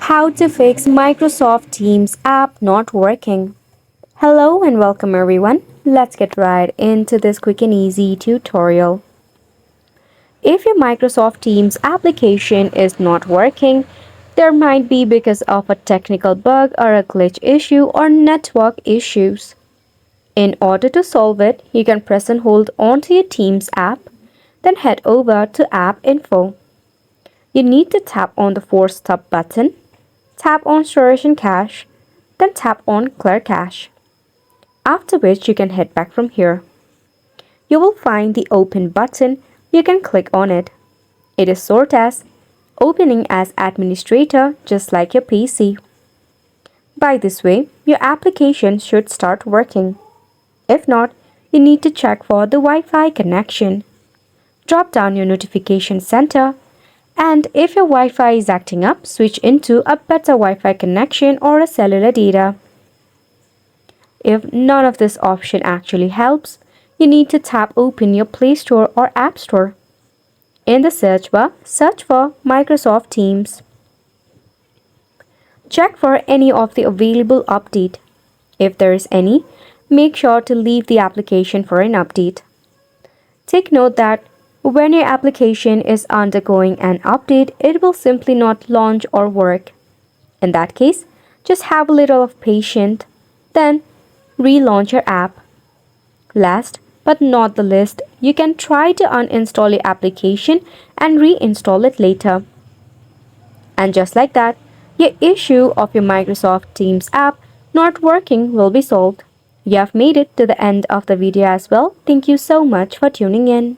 How to fix Microsoft Teams app not working. Hello and welcome everyone. Let's get right into this quick and easy tutorial. If your Microsoft Teams application is not working, there might be because of a technical bug or a glitch issue or network issues. In order to solve it, you can press and hold onto your Teams app, then head over to App Info. You need to tap on the Force Stop button. Tap on Storage and Cache, then tap on Clear Cache, after which you can head back from here. You will find the Open button, you can click on it. It is sort as opening as administrator just like your PC. By this way, your application should start working. If not, you need to check for the Wi-Fi connection. Drop down your notification center. And if your Wi-Fi is acting up, switch into a better Wi-Fi connection or a cellular data. If none of this option actually helps, you need to tap open your Play Store or App Store. In the search bar, search for Microsoft Teams. Check for any of the available update. If there is any, make sure to leave the application for an update. Take note that when your application is undergoing an update, it will simply not launch or work. In that case, just have a little of patience, then relaunch your app. Last but not the least, you can try to uninstall your application and reinstall it later. And just like that, your issue of your Microsoft Teams app not working will be solved. You have made it to the end of the video as well. Thank you so much for tuning in.